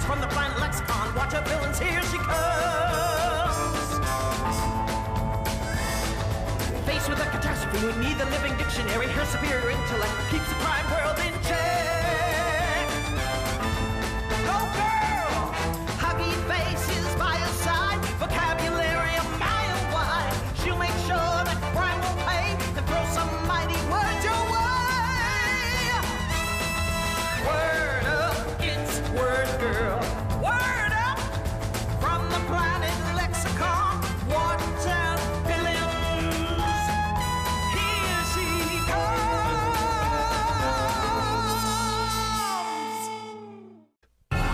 from the planet lexicon. Watch her villains, here she comes. Faced with a catastrophe, we need the living dictionary. Her superior intellect keeps the crime world in check. Go girl! Huggy face is by her side. Vocabulary a mile wide. She'll make sure that crime will pay. Then throw some mighty words your way. Word up, it's WordGirl. Word up! From the planet lexicon. What and billions. Here she comes.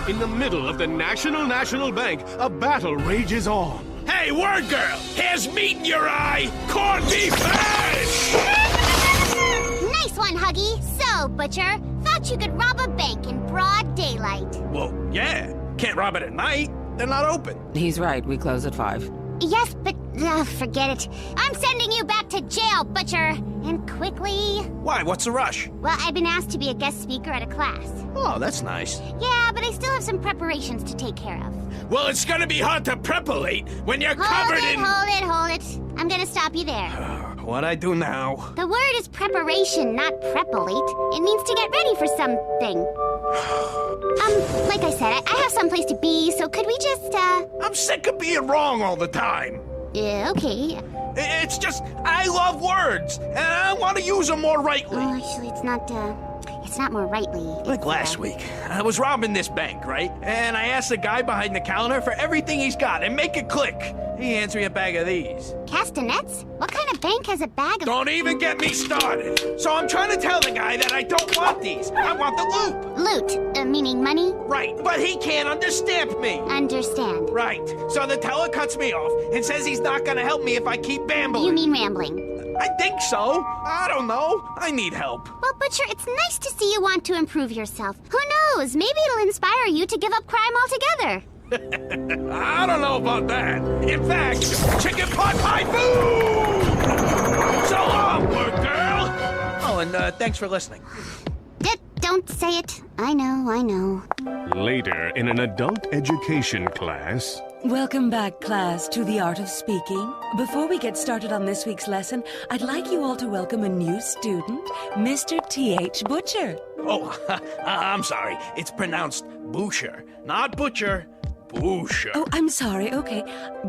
In the middle of the National Bank, a battle rages on. Hey, WordGirl! Here's meat in your eye! Corned beef hash! Nice one, Huggy. So, Butcher, thought you could rob a bank in broad daylight. Well, yeah. Can't rob it at night. They're not open. He's right. We close at 5. Yes, but forget it. I'm sending you back to jail, Butcher. And quickly. Why? What's the rush? Well, I've been asked to be a guest speaker at a class. Oh, that's nice. Yeah, but I still have some preparations to take care of. Well, it's gonna be hard to prepolate when you're covered in... Hold it. I'm gonna stop you there. What I do now? The word is preparation, not prepolate. It means to get ready for something. Like I said, I have someplace to be, so could we just, I'm sick of being wrong all the time. Yeah, okay. It's just, I love words, and I want to use them more rightly. Oh, actually, it's not more rightly. Like last week, I was robbing this bank, right? And I asked the guy behind the counter for everything he's got and make it click. He hands me a bag of these. Castanets? What kind of bank has a bag of... Don't even get me started. So I'm trying to tell the guy that I don't want these. I want the loot. Loot, meaning money? Right, but he can't understamp me. Understand. Right, so the teller cuts me off and says he's not gonna help me if I keep bambling. You mean rambling? I think so. I don't know. I need help. Well, Butcher, it's nice to see you want to improve yourself. Who knows? Maybe it'll inspire you to give up crime altogether. I don't know about that. In fact, chicken pot pie food! So long, WordGirl! Oh, and thanks for listening. Don't say it. I know. Later, in an adult education class... Welcome back, class, to the Art of Speaking. Before we get started on this week's lesson, I'd like you all to welcome a new student, Mr. T.H. Butcher. Oh, I'm sorry. It's pronounced Boucher, not Butcher. Boucher. Oh, I'm sorry. Okay.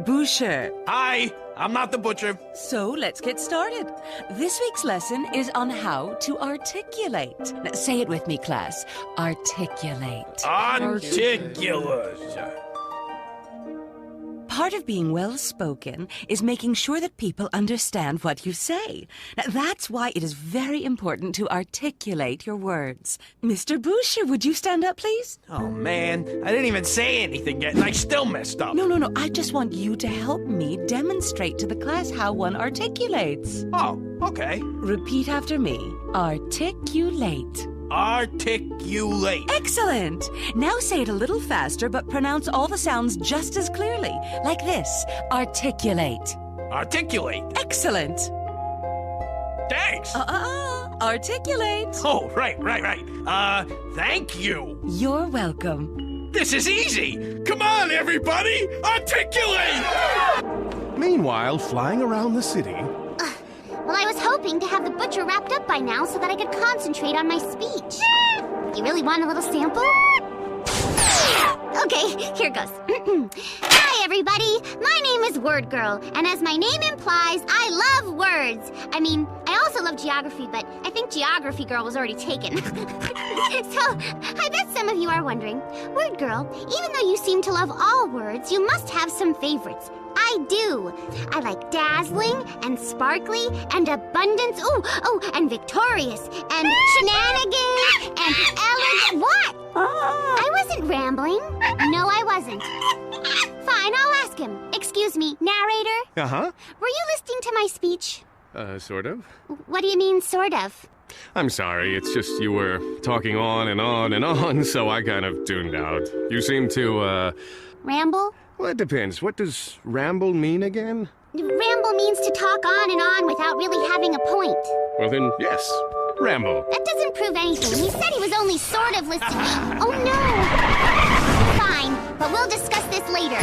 Boucher. Hi, I'm not the butcher. So let's get started. This week's lesson is on how to articulate. Now, say it with me, class. Articulate. Articulate. Part of being well-spoken is making sure that people understand what you say. Now, that's why it is very important to articulate your words. Mr. Boucher, would you stand up, please? Oh, man. I didn't even say anything yet, and I still messed up. No. I just want you to help me demonstrate to the class how one articulates. Oh, okay. Repeat after me. Articulate. Articulate. Excellent! Now say it a little faster, but pronounce all the sounds just as clearly. Like this. Articulate. Articulate. Excellent! Thanks. Articulate. Oh, right. Thank you. You're welcome. This is easy. Come on, everybody. Articulate! Meanwhile, flying around the city... Well, I was hoping to have the butcher wrapped up by now so that I could concentrate on my speech. You really want a little sample? Okay, here goes. Hi, everybody. My name is WordGirl, and as my name implies, I love words. I mean, I also love geography, but I think Geography Girl was already taken. So, I bet some of you are wondering, WordGirl, even though you seem to love all words, you must have some favorites. I do. I like dazzling and sparkly and abundance. And victorious and shenanigans and elegant. What? I wasn't rambling. No, I wasn't. Fine, I'll ask him. Excuse me, narrator? Uh-huh. Were you listening to my speech? Sort of. What do you mean, sort of? I'm sorry, it's just you were talking on and on and on, so I kind of tuned out. You seem to, Ramble? Well, it depends. What does ramble mean again? Ramble means to talk on and on without really having a point. Well then, yes. Ramble. That doesn't prove anything. He said he was only sort of listening. Oh, no. Fine. we'll discuss this later.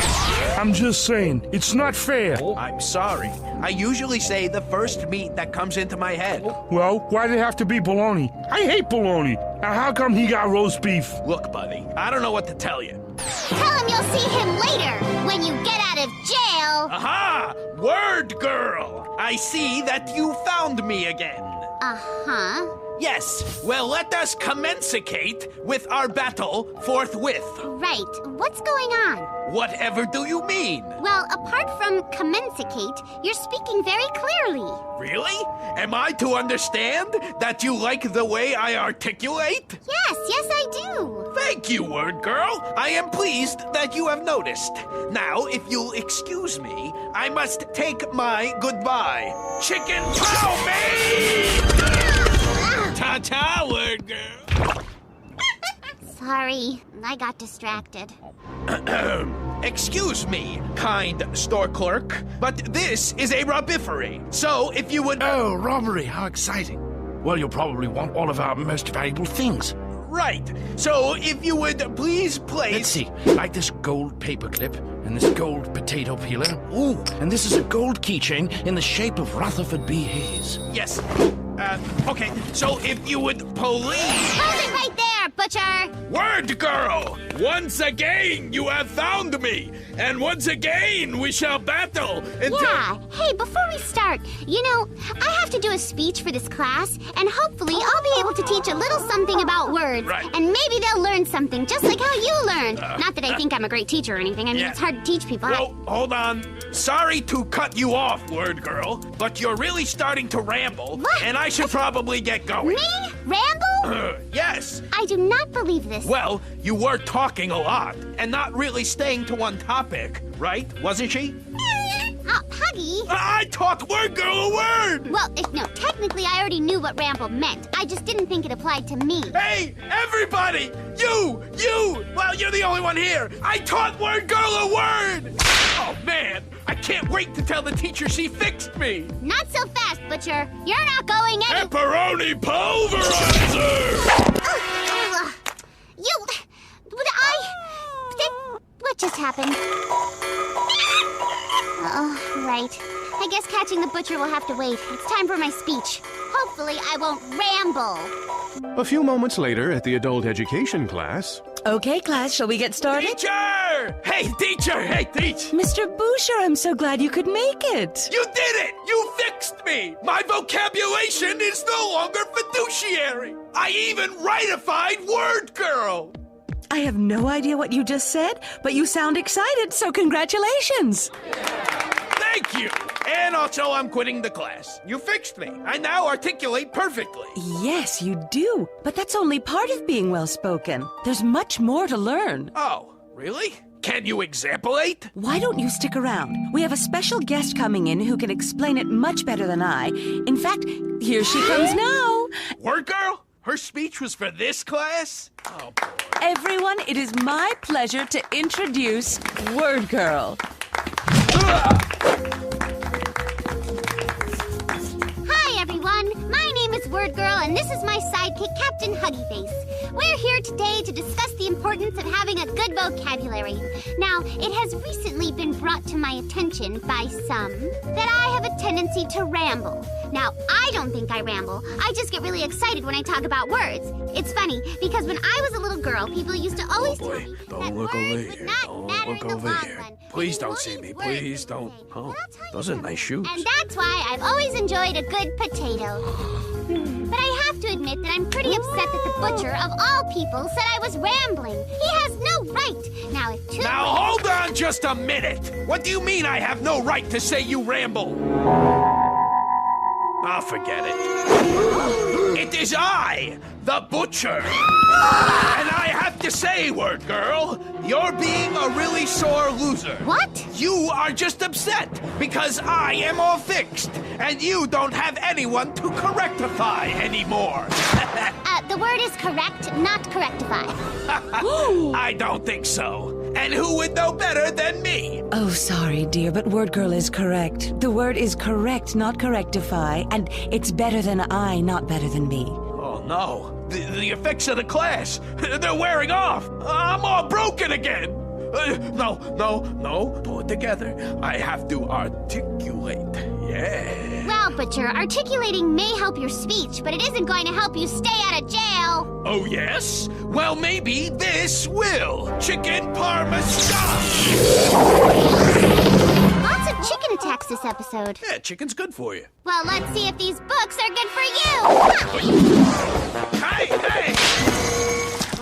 I'm just saying, it's not fair. I'm sorry. I usually say the first meat that comes into my head. Well, why'd it have to be bologna? I hate bologna. Now, how come he got roast beef? Look, buddy, I don't know what to tell you. Tell him you'll see him later, when you get out of jail. Aha! WordGirl! I see that you found me again. Uh-huh. Yes, well, let us commencate with our battle forthwith. Right. What's going on? Whatever do you mean? Well, apart from commensicate, you're speaking very clearly. Really? Am I to understand that you like the way I articulate? Yes, I do. Thank you, WordGirl. I am pleased that you have noticed. Now, if you'll excuse me, I must take my goodbye. Chicken pow, mate! Ta-ta, WordGirl. Sorry, I got distracted. Excuse me, kind store clerk, but this is a robbery. So if you would... Oh, robbery, how exciting. Well, you'll probably want all of our most valuable things. Right. So if you would please place... Let's see, like this gold paperclip and this gold potato peeler. Ooh, and this is a gold keychain in the shape of Rutherford B. Hayes. Yes. Okay, so if you would please... Hold it right there, Butcher! WordGirl! Once again you have found me, and once again we shall battle until... Yeah. Hey, before we start, you know, I have to do a speech for this class, and hopefully I'll be able to teach a little something about words. Right. And maybe they'll learn something, just like how you learned. Not that I think I'm a great teacher or anything. I mean, yeah. it's hard to teach people. Whoa, hold on. Sorry to cut you off, WordGirl, but you're really starting to ramble, What? and I should probably get going. Me? Ramble? Yes. I do not believe this. Well, you were talking a lot, and not really staying to one topic, right? Wasn't she? Huggy? I taught WordGirl a word! Well, no, technically I already knew what ramble meant. I just didn't think it applied to me. Hey, everybody! You! Well, you're the only one here! I taught WordGirl a word! Oh, man! I can't wait to tell the teacher she fixed me! Not so fast, Butcher. You're not going any... Pepperoni pulverizer! What just happened? Oh, right. I guess catching the Butcher will have to wait. It's time for my speech. Hopefully I won't ramble. A few moments later at the adult education class. Okay, class, shall we get started? Teacher! Hey, teacher! Hey, teach! Mr. Boucher, I'm so glad you could make it. You did it! You fixed me! My vocabulation is no longer fiduciary! I even rightified WordGirl! I have no idea what you just said, but you sound excited, so congratulations. Thank you! And also, I'm quitting the class. You fixed me. I now articulate perfectly. Yes, you do, but that's only part of being well-spoken. There's much more to learn. Oh, really? Can you examplate? Why don't you stick around? We have a special guest coming in who can explain it much better than I. In fact, here she comes now. WordGirl? Her speech was for this class? Oh, boy. Everyone, it is my pleasure to introduce WordGirl. Hi, everyone. My name is WordGirl, and this is my sidekick, Captain Huggyface. We're here today to discuss the importance of having a good vocabulary. Now, it has recently been brought to my attention by some that I have a tendency to ramble. Now, I don't think I ramble. I just get really excited when I talk about words. It's funny, because when I was a little girl, people used to always tell me that words would not matter in the long run. Please don't We'll see use me. words Please every don't. day. Oh, But I'll tell you those are something. nice shoes. And that's why I've always enjoyed a good potato. But I have to admit that I'm pretty upset that the Butcher, of all people, said I was rambling. He has no right. Now, if two... Now, hold on just a minute. What do you mean I have no right to say you ramble? I'll forget it. It is I, the Butcher. And I have to say, WordGirl, you're being a really sore loser. What? You are just upset because I am all fixed, and you don't have anyone to correctify anymore. The word is correct, not correctify. I don't think so. And who would know better than me? Oh, sorry, dear, but WordGirl is correct. The word is correct, not correctify, and it's better than I, not better than me. Oh, no. The effects of the class, they're wearing off. I'm all broken again. No. Pull it together. I have to articulate. Yeah. Well, Butcher, articulating may help your speech, but it isn't going to help you stay out of jail. Oh, yes? Well, maybe this will. Chicken parma sauce. Lots of chicken attacks this episode. Yeah, chicken's good for you. Well, let's see if these books are good for you. Hey!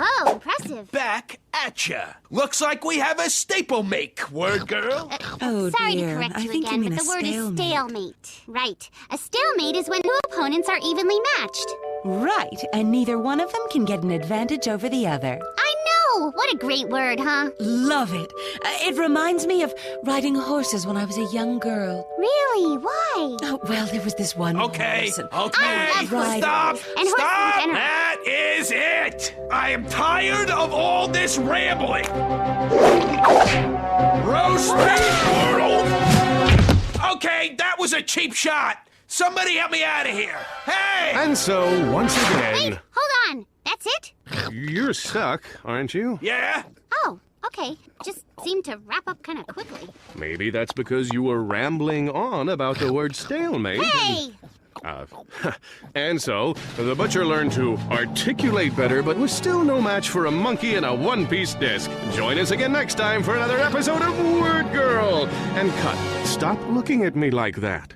Whoa, impressive. Back at ya. Looks like we have a staple make, word girl. Oh, Sorry dear. to correct I you think you again, mean but a the word is stalemate. stalemate. Right. A stalemate is when two opponents are evenly matched. Right, and neither one of them can get an advantage over the other. I know! What a great word, huh? Love it. It reminds me of riding horses when I was a young girl. Really? Why? Oh, well, there was this one Okay, horse. I love horses. Stop! And horses in Stop! general. That is it! I am tired of all this rambling. Roast beef, world! Okay, that was a cheap shot. Somebody help me out of here. Hey! And so, once Wait, again, hold on. That's it? you're stuck, aren't you? Yeah? Oh, okay. Just seemed to wrap up kind of quickly. Maybe that's because you were rambling on about the word stalemate. Hey! And so, the butcher learned to articulate better, but was still no match for a monkey in a one-piece disc. Join us again next time for another episode of WordGirl. And cut. Stop looking at me like that.